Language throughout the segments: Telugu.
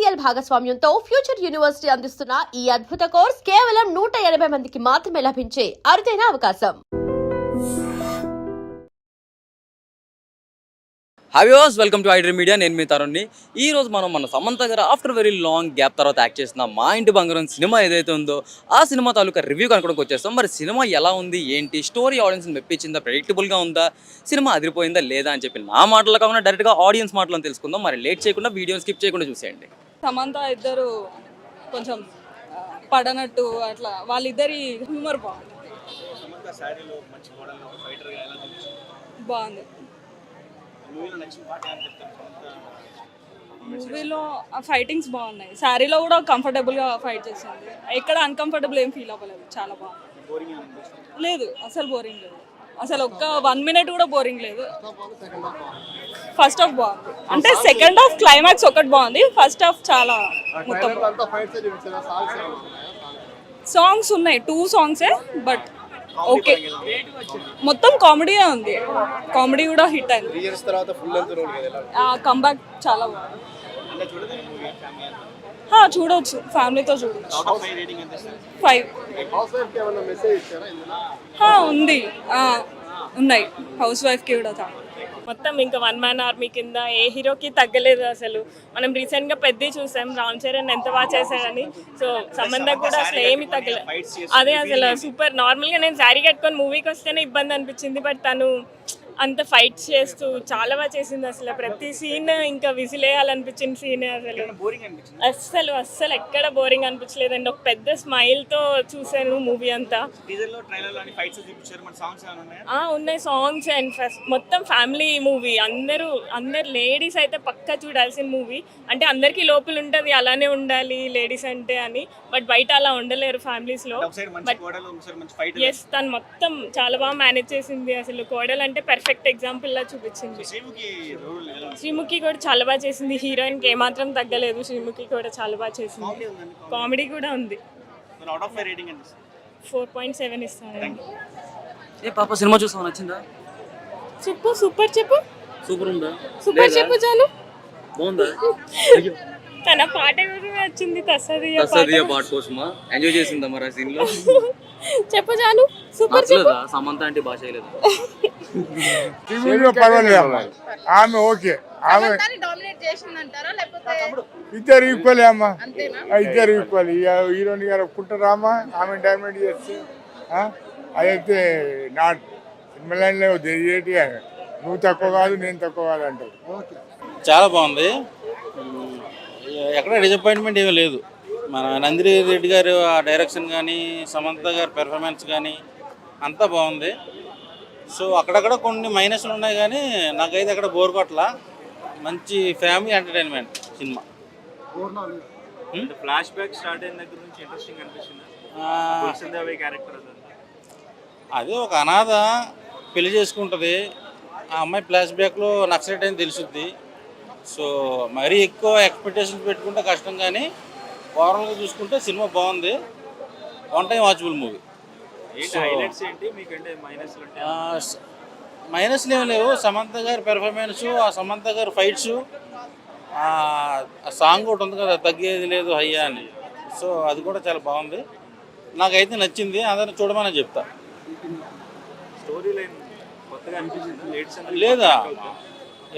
ICL భాగస్వామ్యంతో ఫ్యూచర్ యూనివర్సిటీ అందిస్తున్న ఈ అద్భుత కోర్స్ కేవలం 180 మందికి మాత్రమే లభించే అరుదైన అవకాశం. Hi viewers, welcome to iDream media. నేను మీ తరుణ్ని. ఈ రోజు మన సమంత గారు ఆఫ్టర్ వెరీ లాంగ్ గ్యాప్ తర్వాత యాక్ట్ చేసిన మా ఇంటి బంగారం సినిమా ఏదైతే ఉందో ఆ సినిమా తాలూకా రివ్యూ కనుకోవడానికి వచ్చేస్తాం. మరి సినిమా ఎలా ఉంది, ఏంటి, స్టోరీ ఆడియన్స్ని మెప్పించిందా, ప్రెడిక్టబుల్గా ఉందా, సినిమా అదిరిపోయిందా లేదా అని చెప్పి నా మాటలు కాకుండా డైరెక్ట్గా ఆడియన్స్ మాటలను తెలుసుకుందాం. మరి లేట్ చేయకుండా వీడియోని స్కిప్ చేయకుండా చూసేయండి. సమంత ఇద్దరు కొంచెం పడనట్టు అట్లా వాళ్ళిద్దరి హ్యూమర్ బాగుంది. మూవీలో ఫైటింగ్స్ బాగున్నాయి. శారీలో కూడా కంఫర్టబుల్గా ఫైట్ చేసింది. ఎక్కడ అన్కంఫర్టబుల్ ఏం ఫీల్ అవ్వలేదు. చాలా బాగుంది. లేదు, అసలు బోరింగ్ లేదు. అసలు ఒక్క 1 minute కూడా బోరింగ్ లేదు. ఫస్ట్ హాఫ్ బాగుంది, అంటే సెకండ్ హాఫ్ క్లైమాక్స్ ఒకటి బాగుంది. ఫస్ట్ హాఫ్ చాలా మొత్తం సాంగ్స్ ఉన్నాయి, 2 songs బట్ ఓకే. మొత్తం కామెడీయే ఉంది. కామెడీ కూడా హిట్ అయింది. కంబ్యాక్ చాలా బాగుంది. చూడవచ్చు, ఫ్యామిలీతో చూడవచ్చు. 5 ఉంది, ఉన్నాయి. హౌస్ వైఫ్కి కూడా చాలా. మొత్తం ఇంకా 1 man army కింద ఏ హీరోకి తగ్గలేదు అసలు. మనం రీసెంట్గా పెద్ద చూసాం, రామ్ చరణ్ ఎంత బాగా చేశాడని. సో సంబంధం కూడా అసలు ఏమి తగ్గలేదు. అదే అసలు సూపర్. నార్మల్గా నేను శారీ కట్టుకొని మూవీకి వస్తేనే ఇబ్బంది అనిపించింది, బట్ తను అంత ఫైట్స్ చేస్తూ చాలా బాగా చేసింది. అసలు ప్రతి సీన్ ఇంకా విసిలేయాలనిపించింది సీన్. అసలు అస్సలు ఎక్కడ బోరింగ్ అనిపించలేదండి. ఒక పెద్ద స్మైల్తో చూసాను మూవీ అంతా. ఉన్నాయి సాంగ్స్ అండ్ మొత్తం ఫ్యామిలీ మూవీ. అందరు లేడీస్ అయితే పక్కా చూడాల్సిన మూవీ. అంటే అందరికీ లోపల ఉంటుంది అలానే ఉండాలి లేడీస్ అంటే అని, బట్ బయట అలా ఉండలేరు ఫ్యామిలీస్లో. ఎస్, తను మొత్తం చాలా బాగా మేనేజ్ చేసింది. అసలు కోడలు అంటే పర్ఫెక్ట్ ఎగ్జాంపుల్ లా చూపించింది. శ్రీముఖి కూడా చాలా బాగా చేసింది. హీరోయిన్కి ఏమాత్రం తగ్గలేదు. శ్రీముఖి కూడా చాలా బాగా చేసింది. కామెడీ కూడా ఉంది. 4.7 ఇస్తాను. ఏ పాప, సినిమా చూసావా, నచ్చిందా? సూపర్ చెప్పు. సూపర్ ఉందా? సూపర్ చెప్పు చాలు. బాగుందా? తన పాట కూడా వచ్చింది. తస్సదియా పాట కోసమా ఎంజాయ్ చేసిందా మరి ఆ సీన్ లో? చెప్పు చాలు. సూపర్ చెప్పు. సమంత అంటే భాష లేదు. ఆమె ఓకే, ఆమె ఇద్దరు ఈక్వల్ అమ్మా, ఇద్దరు ఈక్వల్. హీరోయిన్ గారు ఒప్పుకుంటారామా, ఆమె డామినేట్ చేస్తే అదైతే నాట్ సినిమా లైన్లో ఏంటి, నువ్వు తక్కువ కాదు నేను తక్కువ కాదు అంటారు. చాలా బాగుంది. ఎక్కడ డిసప్పాయింట్మెంట్ ఏమీ లేదు. మన నందిని రెడ్డి గారు ఆ డైరెక్షన్ కానీ, సమంత గారి పెర్ఫార్మెన్స్ కానీ అంతా బాగుంది. సో అక్కడక్కడ కొన్ని మైనస్లు ఉన్నాయి, కానీ నాకైతే అక్కడ బోర్ కొట్ల. మంచి family entertainment cinema. Flash back start అయిన దగ్గర నుంచి ఇంట్రెస్టింగ్ అనిపిస్తుంది. అదే ఒక అనాథ పెళ్లి చేసుకుంటుంది. ఆ అమ్మాయి ఫ్లాష్ బ్యాక్లో నక్సలైట్ అని తెలుసుద్ది. సో మరీ ఎక్కువ ఎక్స్పెక్టేషన్స్ పెట్టుకుంటే కష్టం, కానీ ఓవరాల్గా చూసుకుంటే సినిమా బాగుంది. 1 time వాచబుల్ మూవీ. మైనస్లు ఏమి లేవు. సమంత గారి పెర్ఫార్మెన్స్, ఆ సమంత గారి ఫైట్స్, ఆ సాంగ్ ఒకటి ఉంది కదా, తగ్గేది లేదు హయ్యా అని. సో అది కూడా చాలా బాగుంది. నాకైతే నచ్చింది. అందరిని చూడమని చెప్తా. స్టోరీ లైన్ కొత్తగా అనిపించింది లేదా?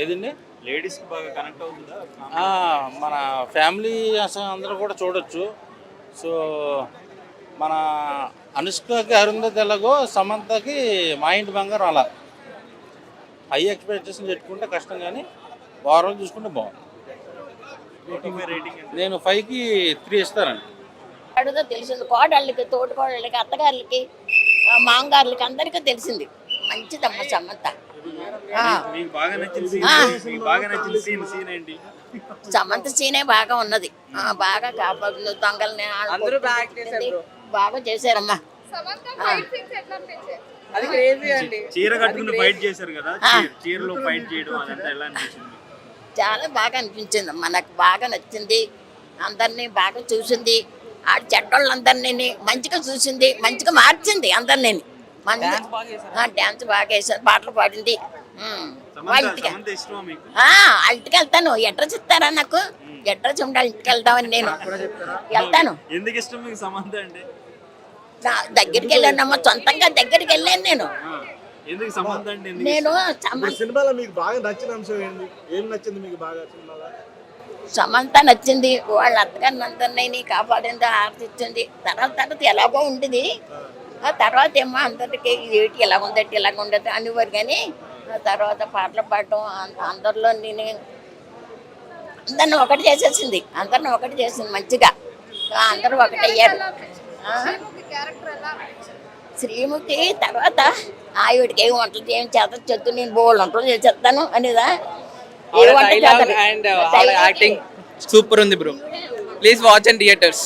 ఏదండి, లేడీస్కి బాగా కనెక్ట్ అవుతుందా? మన ఫ్యామిలీ అసలు అందరూ కూడా చూడొచ్చు. సో మన అనుష్కకి అరుంధతి ఎలాగో సమంతకి మా ఇంటి బంగారం అలా. హై ఎక్స్పెక్టేషన్ పెట్టుకుంటే కష్టం, కానీ ఓవరాల్ చూసుకుంటే బాగుంది. నేను 5కి 3 ఇస్తానండి. అడుగుతో తెలిసింది. కోడళ్ళకి, తోటి కోడళ్ళకి, అత్తగారులకి, మామగారులకి అందరికీ తెలిసింది. మంచిదమ్మ సమంత. సమంత సీనే బాగా ఉన్నది. బాగా కాపాడు దొంగల్ని బాగా చేశారమ్మా. చీర కట్టుకుని ఫైట్ చేశారు కదా, చీరలో ఫైట్ చేయడం అదంతా ఎలా అనిపించింది? చాలా బాగా అనిపించింది అమ్మా. నాకు బాగా నచ్చింది. అందరినీ బాగా చూసింది. ఆ చెడ్డోళ్ళందరినీ మంచిగా చూసింది, మంచిగా మార్చింది అందరినీ. డ్యాన్స్ బాగా వేసారు, పాటలు పాడింది. వాళ్ళ ఇంటికి వెళ్తాను. అడ్రస్ ఇస్తారా నాకు? అడ్రస్ ఉండాలి, ఇంటికి వెళ్దామని నేను వెళ్తాను. ఎందుకు ఇష్టం మీకు సమంత అంటే? నా దగ్గరికి వెళ్ళానమ్మా, సొంతంగా దగ్గరికి వెళ్ళాను నేను. ఎందుకు సమంత అంటే ఎందుకు నేను సినిమాలో మీకు బాగా నచ్చిన అంశం ఏంటి? ఏం నచ్చింది మీకు బాగా సినిమాలో? సమంత నచ్చింది, వాళ్ళ అత్తగారిని అందరినీ కాపాడింది, ఆర్తిచ్చింది. తర్వాత ఎలాగో ఉంటుంది, ఆ తర్వాత ఏమో అందరికి ఏటి ఎలా ఉందట్టి ఇలాగ ఉండదు అనేవారు. కానీ ఆ తర్వాత పాటలు పాడటం అందరిలో నేను అందరిని ఒకటి చేసేసింది, అందరిని ఒకటి చేసింది మంచిగా. అందరూ ఒకటయ్యారు. శ్రీముఖి తర్వాత ఆవిడకి ఏం వంటలు ఏం చేత చెప్తూ నేను బోళ్ళు వంటలు చేసేస్తాను అనేదా. అండ్ యాక్టింగ్ సూపర్ ఉంది bro. Please watch and theatres.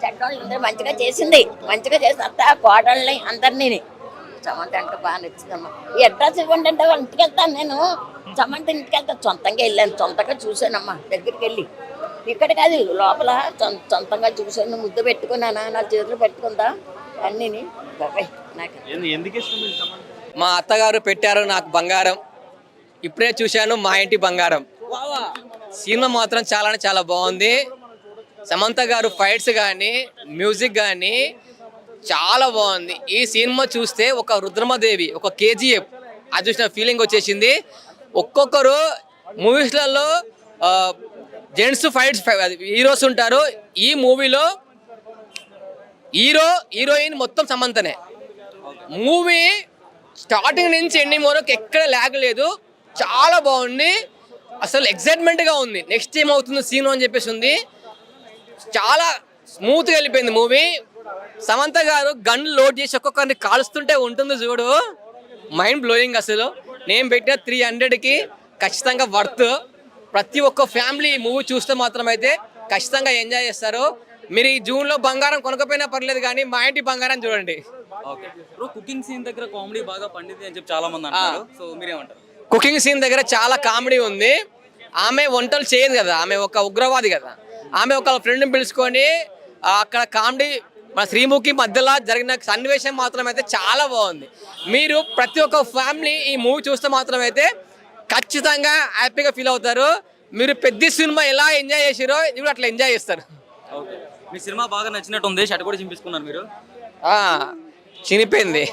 చెడ్డోళ్ళు అందరూ మంచిగా చేసింది, మంచిగా చేసి అత్త కోడళ్ళని అందరినీ. సమంత అంటే బాగా నచ్చిందమ్మా. ఈ అడ్రస్ ఇవ్వండి అంటే వాళ్ళ ఇంటికి వెళ్తాను నేను. సమంత ఇంటికి వెళ్తాను, సొంతంగా వెళ్ళాను, సొంతంగా చూశానమ్మా దగ్గరికి వెళ్ళి. ఇక్కడ కాదు లోపల సొంతంగా చూశాను, ముద్దు పెట్టుకున్నానా, నా చేతులు పెట్టుకుందా అన్నీని. బాబాయ్ నాకు ఎందుకు ఇష్టం మీకు సమంత? మా అత్తగారు పెట్టారు నాకు బంగారం, ఇప్పుడే చూశాను మా ఇంటి బంగారం. సినిమా మాత్రం చాలా బాగుంది. సమంత గారు ఫైట్స్ కానీ మ్యూజిక్ కానీ చాలా బాగుంది. ఈ సినిమా చూస్తే ఒక రుద్రమదేవి, ఒక కేజీఎఫ్ అది చూసిన ఫీలింగ్ వచ్చేసింది. ఒక్కొక్కరు మూవీస్లలో జెంట్స్ ఫైట్స్ హీరోస్ ఉంటారు, ఈ మూవీలో హీరోయిన్ మొత్తం సమంతనే. మూవీ స్టార్టింగ్ నుంచి ఎండింగ్ వరకు ఎక్కడ ల్యాగ్ లేదు, చాలా బాగుంది. అసలు ఎక్సైట్మెంట్గా ఉంది, నెక్స్ట్ ఏమవుతుంది సీన్ అని చెప్పేసి ఉంది. చాలా స్మూత్గా వెళ్ళిపోయింది మూవీ. సమంత గారు గన్ లోడ్ చేసి ఒక్కొక్కరిని కాలుస్తుంటే ఉంటుంది చూడు, మైండ్ బ్లోయింగ్. అసలు నేను పెట్టిన 300కి ఖచ్చితంగా వర్త్. ప్రతి ఒక్క ఫ్యామిలీ మూవీ చూస్తే మాత్రం అయితే ఖచ్చితంగా ఎంజాయ్ చేస్తారు. మీరు ఈ జూన్లో బంగారం కొనకపోయినా పర్లేదు కానీ మా ఇంటి బంగారం చూడండి. ఓకే బ్రో, కుకింగ్ సీన్ దగ్గర కామెడీ బాగా పండింది అని చెప్పి చాలా మంది అంటారు. సో మీరేమంటారు? కుకింగ్ సీన్ దగ్గర చాలా కామెడీ ఉంది. ఆమె వంటలు చేయదు కదా, ఆమె ఒక ఉగ్రవాది కదా. ఆమె ఒక ఫ్రెండ్ని పిలుచుకొని అక్కడ కామెడీ మన శ్రీముఖి మధ్యలో జరిగిన సన్నివేశం మాత్రం అయితే చాలా బాగుంది. మీరు ప్రతి ఒక్క ఫ్యామిలీ ఈ మూవీ చూస్తే మాత్రం అయితే ఖచ్చితంగా హ్యాపీగా ఫీల్ అవుతారు. మీరు పెద్ద సినిమా ఎలా ఎంజాయ్ చేసారో ఇప్పుడు అట్లా ఎంజాయ్ చేస్తారు. ఓకే, మీ సినిమా బాగా నచ్చినట్టు ఉంది, షర్ట్ కూడా చింపించుకున్నారు మీరు. చినిపోయింది.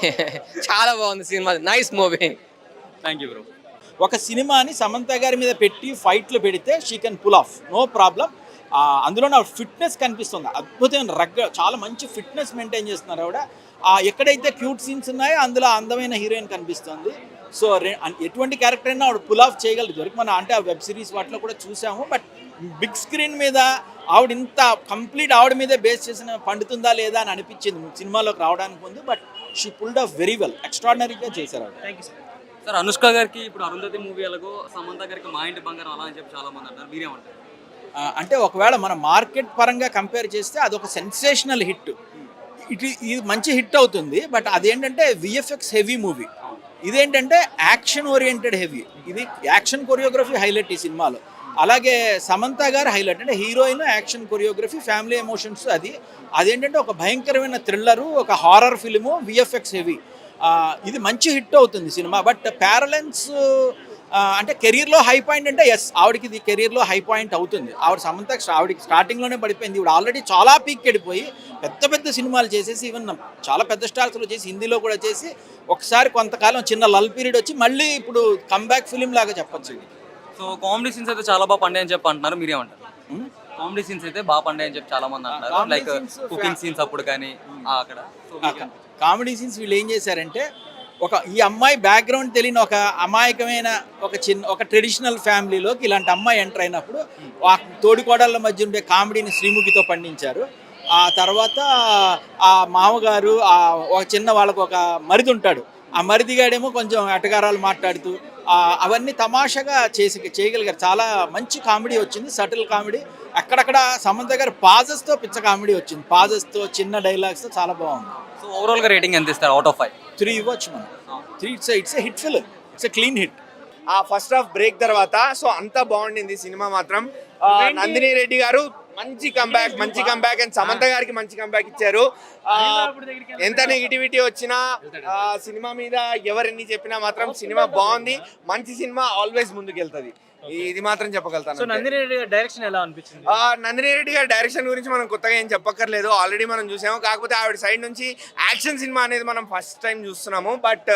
చాలా బాగుంది సినిమా, nice movie. Thank you bro. ఒక సినిమాని సమంత గారి మీద పెట్టి ఫైట్లు పెడితే she can pull off, no problem. అందులో నా ఫిట్నెస్ కనిపిస్తుంది, అద్భుతమైన చాలా మంచి ఫిట్నెస్ మెయింటైన్ చేస్తున్నారు ఆవిడ. ఎక్కడైతే క్యూట్ సీన్స్ ఉన్నాయో అందులో అందమైన హీరోయిన్ కనిపిస్తుంది. సో ఎటువంటి క్యారెక్టర్ అయినా ఆవిడ పుల్ ఆఫ్ చేయగలదు. ఇదివరకు మన అంటే ఆ వెబ్ సిరీస్ వాటిలో కూడా చూసాము, బట్ బిగ్ స్క్రీన్ మీద ఆవిడ ఇంత కంప్లీట్ ఆవిడ మీదే బేస్ చేసిన పండుతుందా లేదా అని అనిపించింది సినిమాలోకి రావడానికి ముందు. But she pulled off very well, ఎక్స్ట్రాడినరీగా చేశారు ఆవిడ. Thank you sir. అనుష్క గారికి ఇప్పుడు అరుంధతి మూవీ ఎలాగో సమంత గారికి మా ఇంటి బంగారం అలా అని చెప్పి చాలా మంది అంటారు, మీరేమంటారు? అంటే ఒకవేళ మన మార్కెట్ పరంగా కంపేర్ చేస్తే అదొక సెన్సేషనల్ హిట్. ఇది మంచి హిట్ అవుతుంది, బట్ అదేంటంటే విఎఫ్ఎక్స్ హెవీ మూవీ, ఇదేంటంటే యాక్షన్ ఓరియంటెడ్ హెవీ. ఇది యాక్షన్ కొరియోగ్రఫీ హైలైట్ ఈ సినిమాలో. అలాగే సమంత గారు హైలైట్, అంటే heroine, action choreography, family emotions. అదేంటంటే ఒక భయంకరమైన థ్రిల్లరు, ఒక హారర్ ఫిలిము, విఎఫ్ఎక్స్ హెవీ. ఇది మంచి హిట్ అవుతుంది సినిమా. బట్ ప్యారలెన్స్ అంటే కెరీర్లో హై పాయింట్ అంటే ఎస్, ఆవిడకి ఇది కెరీర్లో హై పాయింట్ అవుతుంది. ఆవిడకి స్టార్టింగ్లోనే పడిపోయింది. ఇప్పుడు ఆల్రెడీ చాలా పీక్ వెళ్ళిపోయి పెద్ద సినిమాలు చేసేసి, ఈవెన్ చాలా పెద్ద స్టార్స్లో చేసి, హిందీలో కూడా చేసి, ఒకసారి కొంతకాలం చిన్న లల్ పీరియడ్ వచ్చి మళ్ళీ ఇప్పుడు కమ్బ్యాక్ ఫిలిం లాగా చెప్పొచ్చు. సో కామెడీ సీన్స్ అయితే చాలా బాగా పండాయని చెప్పి అంటున్నారు, మీరేమంటారు? కామెడీ సీన్స్ అయితే బాగా పండాయని చెప్పి చాలా మంది అంటారు, లైక్ కుకింగ్ సీన్స్ అప్పుడు కానీ అక్కడ. కామెడీ సీన్స్ వీళ్ళు ఏం చేశారంటే, ఈ అమ్మాయి బ్యాక్గ్రౌండ్ తెలియని ఒక అమాయకమైన ఒక ట్రెడిషనల్ ఫ్యామిలీలోకి ఇలాంటి అమ్మాయి ఎంటర్ అయినప్పుడు ఆ తోడికోడళ్ళ మధ్య ఉండే కామెడీని శ్రీముఖితో పండించారు. ఆ తర్వాత ఆ మామగారు వాళ్ళకు ఒక మరిది ఉంటాడు, ఆ మరిదిగాడేమో కొంచెం ఎటగారాలు మాట్లాడుతూ అవన్నీ తమాషాగా చేయగలిగారు. చాలా మంచి కామెడీ వచ్చింది, సటిల్ కామెడీ. అక్కడక్కడ సమంత గారు పాజెస్తో పిచ్చ కామెడీ వచ్చింది, పాజెస్తో చిన్న డైలాగ్స్తో చాలా బాగుంది. సో ఓవరాల్గా రేటింగ్ ఎంత ఇస్తారు అవుట్ ఆఫ్ 5? 3 ఇవ్వచ్చు మనం. 3 it's hit film, it's clean hit. ఆ ఫస్ట్ హాఫ్ బ్రేక్ తర్వాత సో అంతా బాగుండింది సినిమా మాత్రం. నందిని రెడ్డి గారు మంచి కంబ్యాక్ అండ్ సమంత గారికి మంచి కంబ్యాక్ ఇచ్చారు. ఎంత నెగిటివిటీ వచ్చినా సినిమా మీద ఎవరెన్ని చెప్పినా మాత్రం సినిమా బాగుంది. మంచి సినిమా ఆల్వేస్ ముందుకెళ్తుంది. ఇది మాత్రం చెప్పగలుగుతాను అంతే. నందిని రెడ్డి డైరెక్షన్ ఎలా అనిపించింది? నందిని రెడ్డి గారి డైరెక్షన్ గురించి మనం కొత్తగా ఏం చెప్పక్కర్లేదు, ఆల్రెడీ మనం చూసాము. కాకపోతే ఆవిడ సైడ్ నుంచి యాక్షన్ సినిమా అనేది మనం ఫస్ట్ టైం చూస్తున్నాము. But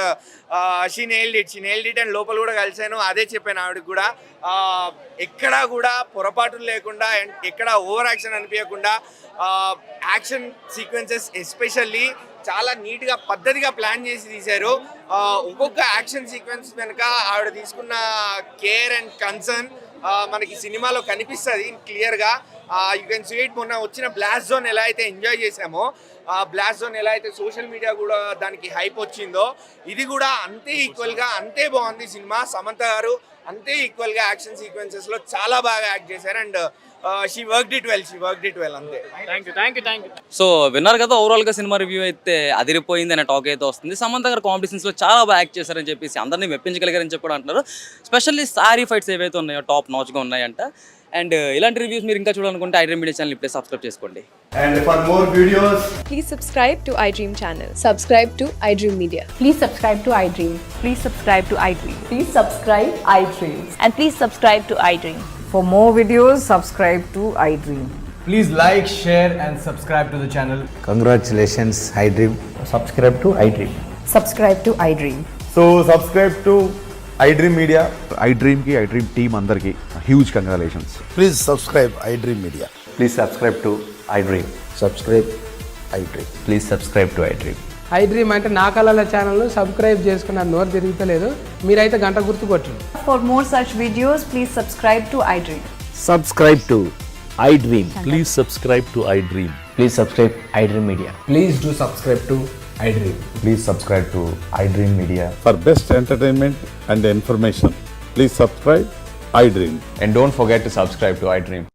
she nailed it and లోపల కూడా కలిసాను, అదే చెప్పాను ఆవిడకి కూడా. ఎక్కడా కూడా పొరపాటులు లేకుండా అండ్ ఎక్కడ ఓవర్ యాక్షన్ అనిపించకుండా యాక్షన్ సీక్వెన్సెస్ ఎస్పెషల్లీ చాలా నీట్గా పద్ధతిగా ప్లాన్ చేసి తీశారు. ఒక్కొక్క యాక్షన్ సీక్వెన్స్ వెనుక ఆవిడ తీసుకున్న కేర్ అండ్ కన్సర్న్ మనకి సినిమాలో కనిపిస్తుంది క్లియర్గా. You can see it. మొన్న వచ్చిన బ్లాస్ట్ జోన్ ఎలా అయితే ఎంజాయ్ చేసామో, బ్లాస్ట్ జోన్ ఎలా అయితే సోషల్ మీడియా కూడా దానికి హైప్ వచ్చిందో, ఇది కూడా అంతే ఈక్వల్గా అంతే బాగుంది సినిమా. సమంత గారు అంతే ఈక్వల్గా యాక్షన్ సీక్వెన్సెస్లో చాలా బాగా యాక్ట్ చేశారు and she worked it well అంతే. సో విన్నారు కదా, ఓవరాల్ గా సినిమా రివ్యూ అయితే అదిరిపోయింది అనే టాక్ అయితే వస్తుంది. సమంత గారు కాంపిటీషన్స్ లో చాలా బాగా యాక్ట్ చేశారని చెప్పేసి అందరినీ మెప్పించగలిగారని చెప్పి కూడా అంటున్నారు. స్పెషల్లీ సారీ ఫైట్స్ ఏవైతే ఉన్నాయో టాప్ నాచ్ గా ఉన్నాయంట. అండ్ ఇలాంటి రివ్యూస్ మీరు ఇంకా చూడాలనుకుంటే ఐడ్రీమ్ మీడియా ఛానల్ ఇప్పుడే సబ్స్క్రైబ్ చేసుకోండి. And for more videos, Please subscribe to iDream channel. Subscribe to iDream Media. Please subscribe to iDream. Please subscribe to iDream. Please subscribe iDream. And please subscribe to iDream. For more videos, subscribe to iDream. please like, share and subscribe to the channel. Congratulations, iDream. Subscribe to iDream. Subscribe to iDream. So subscribe to iDream Media. iDream ki iDream team andarki huge congratulations. Please subscribe iDream Media. Please subscribe to iDream. Subscribe iDream. Please subscribe to iDream. iDream అంటే నా కళల ఛానల్ సబ్స్క్రైబ్ చేసుకున్న నోరు తిరుగుతలేదు, మీరైతే గంట గుర్తు కొట్టండి. For more such videos, please subscribe to iDream. Subscribe to iDream. Please subscribe to iDream. Please subscribe iDream Media. Please do subscribe to iDream. Please subscribe to iDream Media. For best entertainment and information, please subscribe iDream. And don't forget to subscribe to iDream.